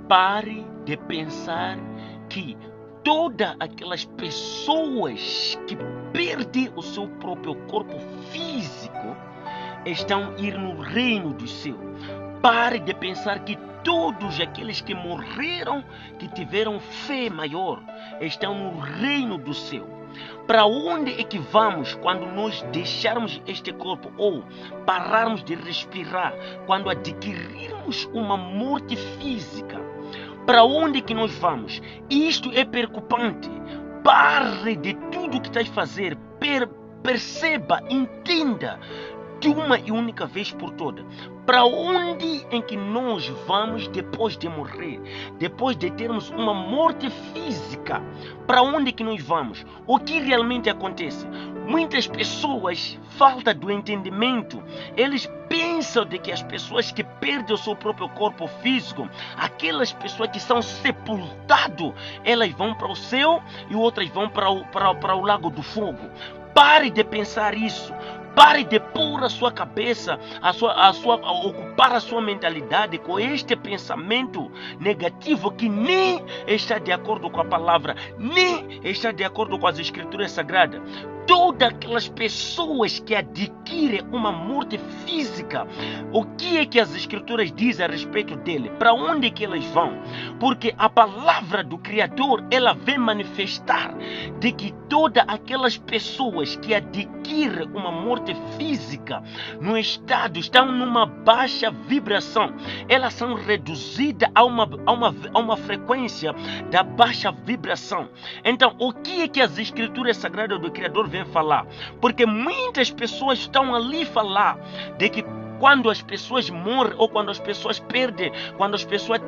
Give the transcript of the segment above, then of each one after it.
Pare de pensar que todas aquelas pessoas que perdem o seu próprio corpo físico estão a ir no reino do céu. Pare de pensar que todos aqueles que morreram, que tiveram fé maior, estão no reino do céu. Para onde é que vamos quando nós deixarmos este corpo ou pararmos de respirar, quando adquirirmos uma morte física? Para onde é que nós vamos? Isto é preocupante. Pare de tudo que estás a fazer. Perceba, entenda de uma e única vez por todas. Para onde em que nós vamos depois de morrer? Depois de termos uma morte física? Para onde é que nós vamos? O que realmente acontece? Muitas pessoas, falta do entendimento, eles pensam de que as pessoas que perdem o seu próprio corpo físico, aquelas pessoas que são sepultadas, elas vão para o céu e outras vão para o lago do fogo. Pare de pensar isso. Pare de pôr a sua cabeça, ocupar a sua mentalidade com este pensamento negativo que nem está de acordo com a palavra, nem está de acordo com as escrituras sagradas. Todas aquelas pessoas que adquirem uma morte física, o que é que as escrituras dizem a respeito dele? Para onde é que elas vão? Porque a palavra do Criador, ela vem manifestar de que todas aquelas pessoas que adquirem uma morte física no estado, estão numa baixa vibração, elas são reduzidas a uma frequência da baixa vibração. Então, o que é que as escrituras sagradas do Criador vem falar? Porque muitas pessoas estão ali falar de que quando as pessoas morrem ou quando as pessoas perdem, quando as pessoas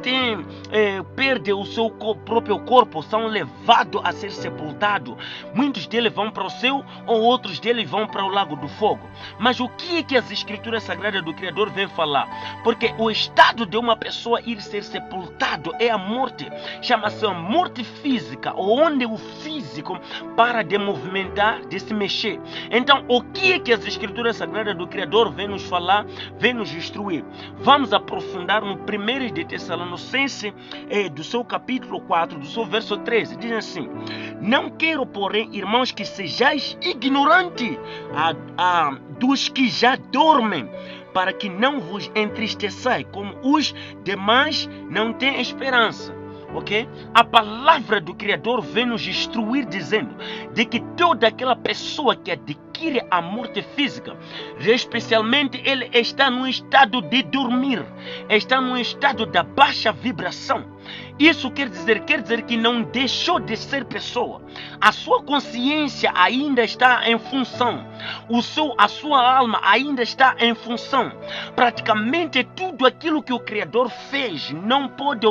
perdem o seu próprio corpo, são levados a ser sepultados. Muitos deles vão para o céu ou outros deles vão para o lago do fogo. Mas o que é que as escrituras sagradas do Criador vêm falar? Porque o estado de uma pessoa ir ser sepultado é a morte. Chama-se a morte física, onde o físico para de movimentar, de se mexer. Então, o que é que as escrituras sagradas do Criador vêm nos falar? Vem nos instruir. Vamos aprofundar no 1 de Tessalonicenses, do seu capítulo 4, do seu verso 13. Diz assim: não quero, porém, irmãos, que sejais ignorantes dos que já dormem, para que não vos entristeçais, como os demais não têm esperança. Ok? A palavra do Criador vem nos instruir dizendo de que toda aquela pessoa que adquire a morte física, especialmente ele está no estado de dormir, está no estado da baixa vibração. Isso quer dizer que não deixou de ser pessoa. A sua consciência ainda está em função. A sua alma ainda está em função. Praticamente tudo aquilo que o Criador fez não pode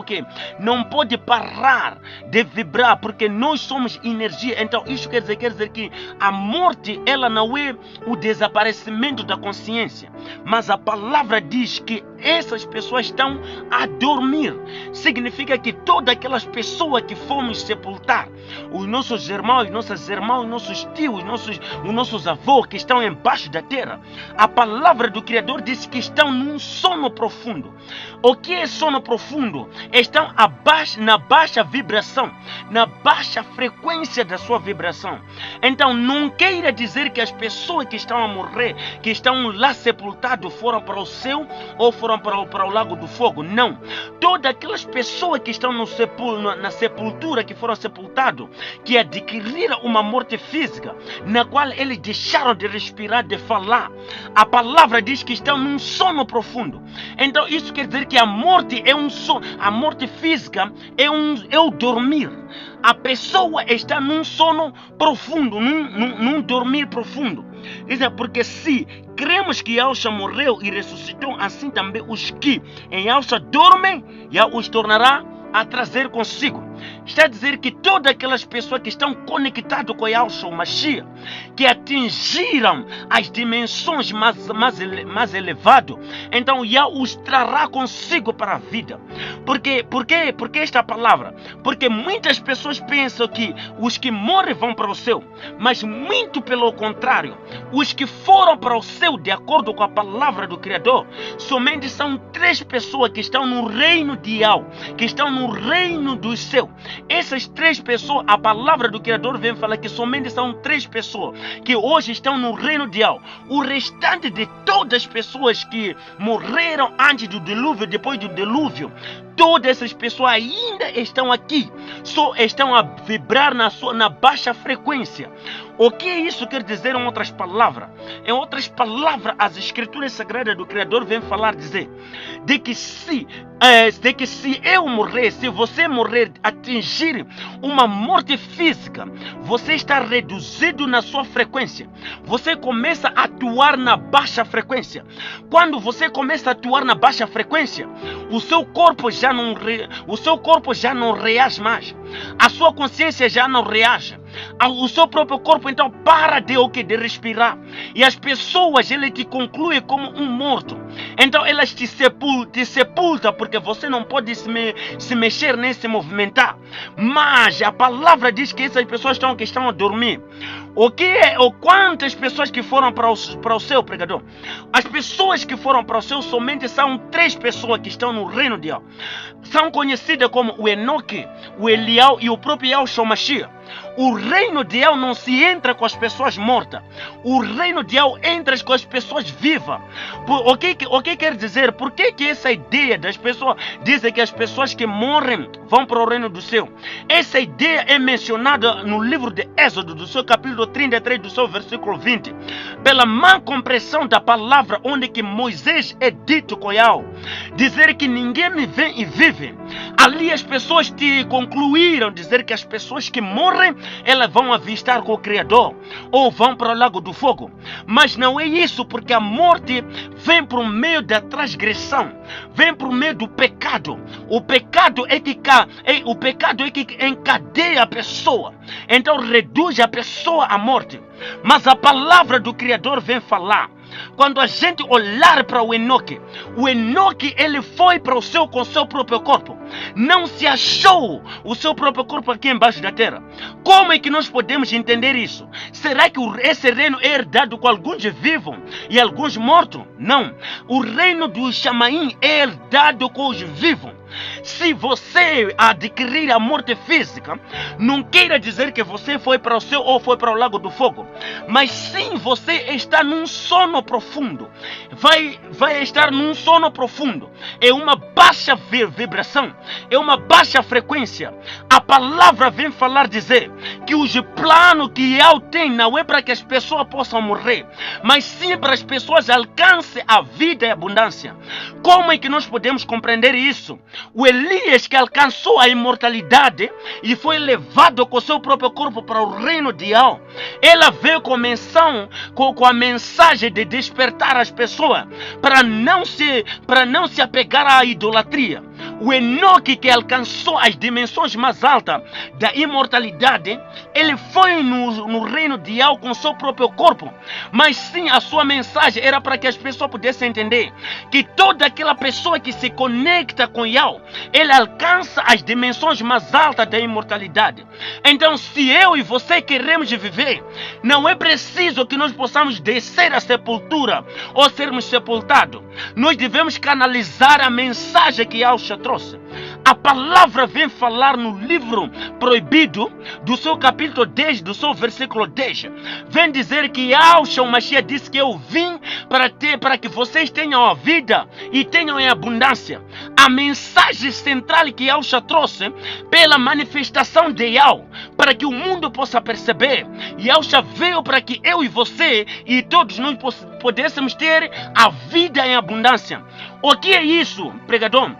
não pode parar de vibrar, porque nós somos energia. Então isso quer dizer que a morte, ela não é o desaparecimento da consciência, mas a palavra diz que essas pessoas estão a dormir. Significa que todas aquelas pessoas que fomos sepultar, os nossos irmãos, nossas irmãs, nossos tios, os nossos avós que estão embaixo da terra, a palavra do Criador diz que estão num sono profundo. O que é sono profundo? Estão na baixa vibração, na baixa frequência da sua vibração. Então não queira dizer que as pessoas que estão a morrer, que estão lá sepultados, foram para o céu ou foram para o lago do fogo. Não. Todas aquelas pessoas que estão na sepultura, que foram sepultados, que adquiriram uma morte física, na qual eles deixaram de respirar, de falar, a palavra diz que estão num sono profundo. Então isso quer dizer que a morte é um sono, a morte física é o dormir. A pessoa está num sono profundo, num dormir profundo. Isso é porque se cremos que Yahshua morreu e ressuscitou, assim também os que em Yahshua dormem, já os tornará a trazer consigo. Está a dizer que todas aquelas pessoas que estão conectadas com Yahshua Mashiach, que atingiram as dimensões mais elevadas, então Yahweh os trará consigo para a vida. Por que esta palavra? Porque muitas pessoas pensam que os que morrem vão para o céu, mas muito pelo contrário, os que foram para o céu, de acordo com a palavra do Criador, somente são 3 pessoas que estão no reino de Yahweh, que estão no reino do céu. Essas 3 pessoas, a palavra do Criador vem falar que somente são 3 pessoas que hoje estão no reino de Yahweh. O restante de todas as pessoas que morreram antes do dilúvio, depois do dilúvio, todas essas pessoas ainda estão aqui, só estão a vibrar na baixa frequência. O que isso quer dizer em outras palavras? Em outras palavras, as escrituras sagradas do Criador vêm falar, dizer, de que se eu morrer, se você morrer, atingir uma morte física, você está reduzido na sua frequência. Você começa a atuar na baixa frequência. Quando você começa a atuar na baixa frequência, o seu corpo já não reage mais. A sua consciência já não reage. O seu próprio corpo então para de respirar. E as pessoas, ele te concluem como um morto. Então elas te sepultam porque você não pode se mexer nem se movimentar. Mas a palavra diz que essas pessoas estão a dormir. Quantas pessoas que foram para o céu, pregador? As pessoas que foram para o céu somente são 3 pessoas que estão no reino de Yahweh. São conhecidas como o Enoque, o Eliel e o próprio Yahshua Mashiach. O reino de Yahweh não se entra com as pessoas mortas. O reino de Yahweh entra com as pessoas vivas. O que quer dizer? Por que essa ideia das pessoas dizem que as pessoas que morrem vão para o reino do céu? Essa ideia é mencionada no livro de Êxodo, do seu capítulo 33, do seu versículo 20. Pela má compreensão da palavra, onde que Moisés é dito com Yahweh, dizer que ninguém me vê e vive. Ali as pessoas te concluíram dizer que as pessoas que morrem, elas vão avistar com o Criador ou vão para o lago do fogo. Mas não é isso, porque a morte vem por meio da transgressão, vem por meio do pecado. O pecado é que encadeia a pessoa, então reduz a pessoa à morte. Mas a palavra do Criador vem falar. Quando a gente olhar para o Enoque ele foi para o céu com o seu próprio corpo. Não se achou o seu próprio corpo aqui embaixo da terra. Como é que nós podemos entender isso? Será que esse reino é herdado com alguns vivos e alguns mortos? Não. O reino do Chamaim é herdado com os vivos. Se você adquirir a morte física, não queira dizer que você foi para o céu ou foi para o lago do fogo, mas sim você está num sono profundo. Vai estar num sono profundo. É uma baixa vibração, é uma baixa frequência. A palavra vem falar, dizer que os planos que Yahweh tem não é para que as pessoas possam morrer, mas sim para as pessoas alcancem a vida e a abundância. Como é que nós podemos compreender isso? O Elias, que alcançou a imortalidade e foi levado com seu próprio corpo para o reino de Yahweh, ela veio com a mensagem de despertar as pessoas para não se apegar à idolatria. O Enoque, que alcançou as dimensões mais altas da imortalidade, ele foi no reino de Yahweh com seu próprio corpo. Mas sim, a sua mensagem era para que as pessoas pudessem entender que toda aquela pessoa que se conecta com Yahweh, ele alcança as dimensões mais altas da imortalidade. Então, se eu e você queremos viver, não é preciso que nós possamos descer à sepultura ou sermos sepultados. Nós devemos canalizar a mensagem que Yahshua trouxe. A palavra vem falar no livro proibido, do seu capítulo 10, do seu versículo 10. Vem dizer que Yahshua Mashiach disse que eu vim para que vocês tenham a vida e tenham em abundância. A mensagem central que Yahshua trouxe pela manifestação de Yahweh, para que o mundo possa perceber. Yahshua veio para que eu e você e todos nós pudéssemos ter a vida em abundância. O que é isso, pregador?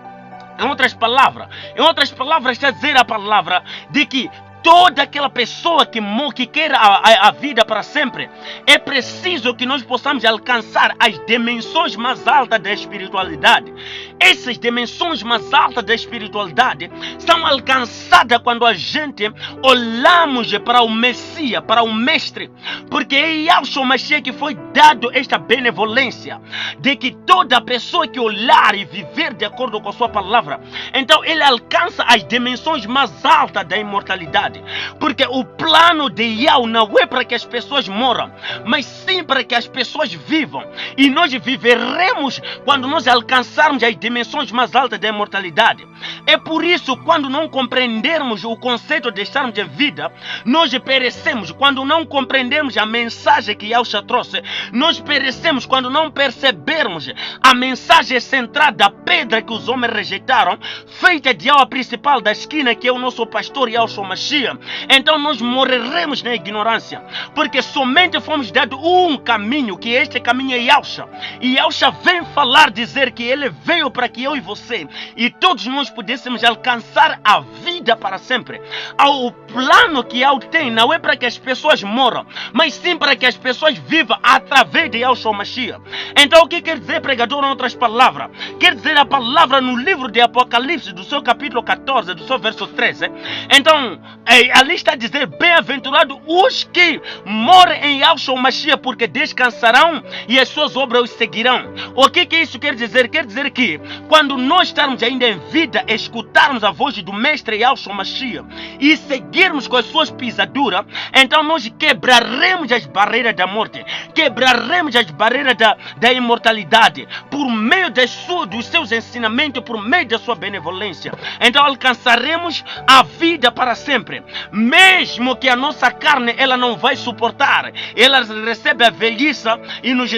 Em outras palavras está a dizer a palavra de que toda aquela pessoa que quer a vida para sempre, é preciso que nós possamos alcançar as dimensões mais altas da espiritualidade. Essas dimensões mais altas da espiritualidade são alcançadas quando a gente olhamos para o Messias, para o Mestre, porque é Yahshua Mashiach que foi dado esta benevolência de que toda pessoa que olhar e viver de acordo com a sua palavra, então ele alcança as dimensões mais altas da imortalidade, porque o plano de Yahweh não é para que as pessoas moram, mas sim para que as pessoas vivam, e nós viveremos quando nós alcançarmos as dimensões mais altas da imortalidade. É por isso, quando não compreendermos o conceito de estarmos em vida, nós perecemos. Quando não compreendermos a mensagem que Yahshua trouxe, nós perecemos. Quando não percebermos a mensagem central da pedra que os homens rejeitaram, feita de Yahweh principal da esquina, que é o nosso pastor Yahshua Mashiach, então nós morreremos na ignorância, porque somente fomos dados um caminho, que este caminho é Yahshua. E Yahshua vem falar, dizer que ele veio para que eu e você e todos nós pudéssemos alcançar a vida para sempre. O plano que Yahweh tem não é para que as pessoas moram, mas sim para que as pessoas vivam através de Yahshua Mashiach. Então o que quer dizer, pregador, em outras palavras? Quer dizer a palavra no livro de Apocalipse, do seu capítulo 14, do seu verso 13. Então ali está a dizer: bem-aventurados os que morrem em Yahshua Mashiach, porque descansarão e as suas obras os seguirão. O que isso quer dizer? Quer dizer que quando nós estarmos ainda em vida, escutarmos a voz do Mestre Yahshua Mashiach e seguirmos com as suas pisaduras, então nós quebraremos as barreiras da morte, quebraremos as barreiras da imortalidade, por meio dos seus ensinamentos, por meio da sua benevolência. Então alcançaremos a vida para sempre, mesmo que a nossa carne ela não vai suportar, ela recebe a velhice e nos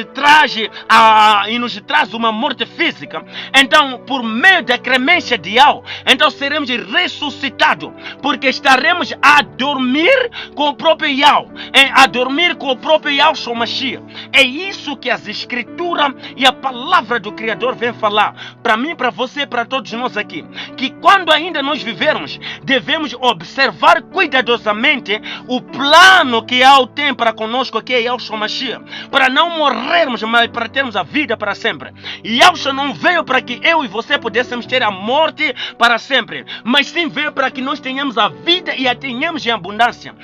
traz uma morte física. Então, por meio da cremência de Yahweh, então seremos ressuscitados, porque estaremos a dormir com o próprio Yahweh, a dormir com o próprio Yahshua Mashiach. É isso que as escrituras e a palavra do Criador vem falar para mim, para você, para todos nós aqui, que quando ainda nós vivermos, devemos observar cuidadosamente o plano que Yahweh tem para conosco, que é Yahshua Mashiach, para não morrermos, mas para termos a vida para sempre. E Yahshua não veio para que eu e você pudéssemos ter a morte para sempre, mas sim veio para que nós tenhamos a vida e a tenhamos em abundância.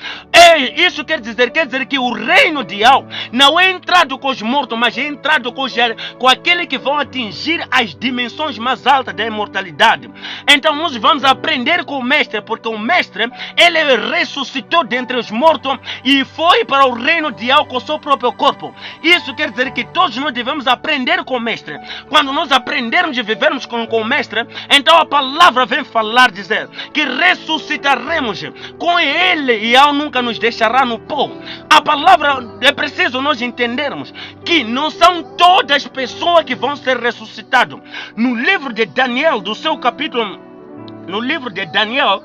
Isso quer dizer que o reino de Yahweh não é entrado com os mortos, mas é entrado com aqueles que vão atingir as dimensões mais altas da imortalidade. Então nós vamos aprender com o Mestre, porque o Mestre, ele ressuscitou dentre os mortos e foi para o reino de Yahweh com o seu próprio corpo. Isso quer dizer que todos nós devemos aprender com o Mestre. Quando nós aprendermos e vivermos com o Mestre, então a palavra vem falar, dizer que ressuscitaremos com ele e Yahweh nunca nos deixará no pó. A palavra, é preciso nós entendermos que não são todas as pessoas que vão ser ressuscitadas. No livro de Daniel, do seu capítulo no livro de Daniel,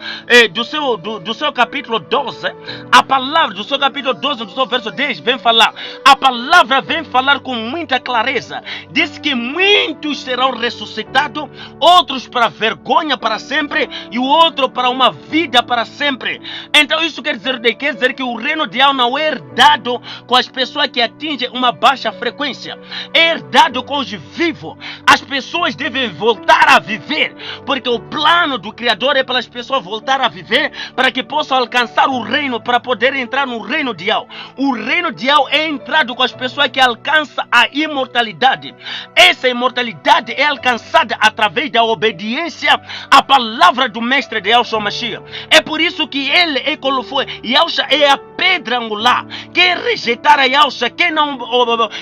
do seu capítulo 12, a palavra do seu capítulo 12, do seu verso 10, vem falar. A palavra vem falar com muita clareza. Diz que muitos serão ressuscitados, outros para vergonha para sempre e o outro para uma vida para sempre. Então isso quer dizer que o reino de Yahweh não é herdado com as pessoas que atingem uma baixa frequência, é herdado com os vivos. As pessoas devem voltar a viver, porque o plano do Criador é para as pessoas voltar a viver, para que possam alcançar o reino, para poder entrar no reino de Yahweh. O reino de Yahweh é entrado com as pessoas que alcançam a imortalidade. Essa imortalidade é alcançada através da obediência à palavra do Mestre de Yahshua Mashiach. É por isso que ele é como foi. Yahshua é a pedra angular. Quem rejeitar a Yahshua, quem não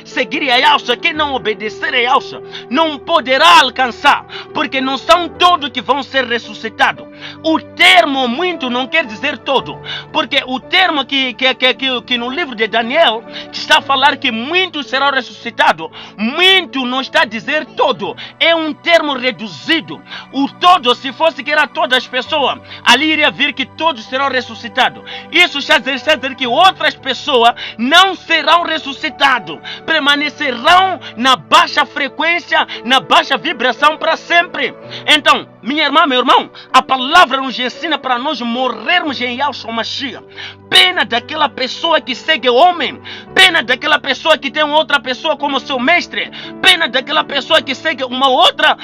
seguir a Yahshua, quem não obedecer a Yahshua, não poderá alcançar, porque não são todos que vão ser ressuscitados. O termo muito não quer dizer todo, porque o termo que no livro de Daniel que está a falar que muitos serão ressuscitados, muito não está a dizer todo, é um termo reduzido. O todo, se fosse que era todas as pessoas, ali iria vir que todos serão ressuscitados. Isso está a dizer que outras pessoas não serão ressuscitadas, permanecerão na baixa frequência, na baixa vibração para sempre. Então, minha irmã, meu irmão, a palavra nos ensina para nós morrermos em Yahshua Mashiach. Pena daquela pessoa que segue o homem, pena daquela pessoa que tem outra pessoa como seu mestre, pena daquela pessoa que segue uma outra,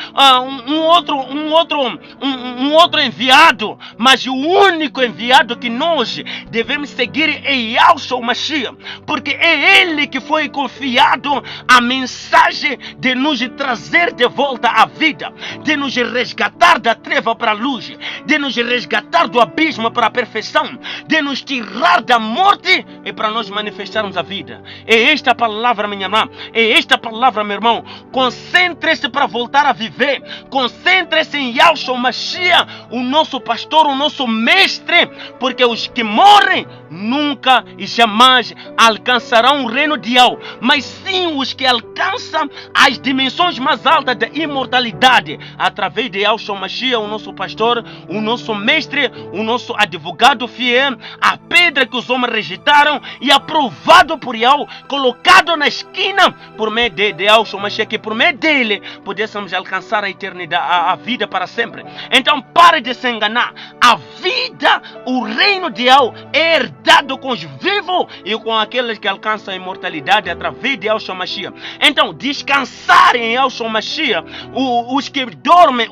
um outro enviado, mas o único enviado que nós devemos seguir é Yahshua Mashiach, porque é ele que foi confiado a mensagem de nos trazer de volta à vida, de nos resgatar da treva para a luz, de nos resgatar do abismo para a perfeição, de nos tirar da morte e para nós manifestarmos a vida. É esta palavra, minha irmã, é esta palavra, meu irmão. Concentre-se para voltar a viver, concentre-se em Yahshua Mashiach, o nosso pastor, o nosso mestre, porque os que morrem nunca e jamais alcançarão o reino de Yahweh, mas sim os que alcançam as dimensões mais altas da imortalidade, através de Yahshua Mashiach, o nosso pastor, o nosso mestre, o nosso advogado fiel, a pedra que os homens rejeitaram e aprovado por Yahweh, colocado na esquina por meio de Yahshua Mashiach, que por meio dele pudéssemos alcançar a eternidade, a vida para sempre. Então pare de se enganar. A vida, o reino de Yahweh é herdado com os vivos e com aqueles que alcançam a imortalidade através de Yahshua Mashiach. Então descansar em Yahshua Mashiach, os que dormem,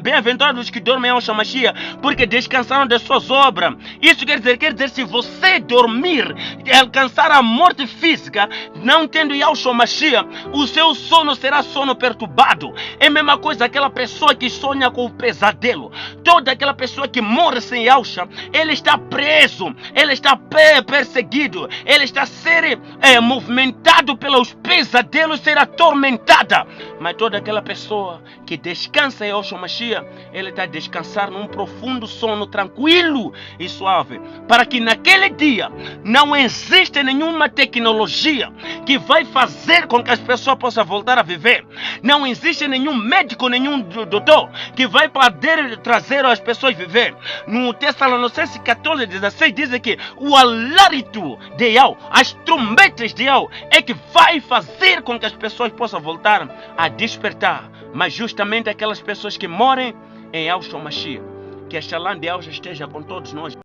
bem-aventurados os que dormem em Yahshua Mashiach, porque descansaram das suas obras. Isso quer dizer, se você dormir e alcançar a morte física, não tendo Yahshua Mashiach, o seu sono será sono perturbado. É a mesma coisa aquela pessoa que sonha com o pesadelo. Toda aquela pessoa que morre sem Yahshua, ele está preso, ele está perseguido, ele está sendo movimentado pelos pesadelos, será atormentada. Mas toda aquela pessoa que descansa em Yahshua Mashiach, ele está a descansar num profundo sono tranquilo e suave, para que naquele dia não exista nenhuma tecnologia que vai fazer com que as pessoas possam voltar a viver. Não existe nenhum médico, nenhum doutor que vai poder trazer as pessoas a viver. No Tessalonicenses 14:16 diz que o alarido de Yahweh, as trombetas de Yahweh, é que vai fazer com que as pessoas possam voltar a despertar. Mas justamente aquelas pessoas que morrem em Yahshua Mashiach. Que a Shalom de Yahweh esteja com todos nós.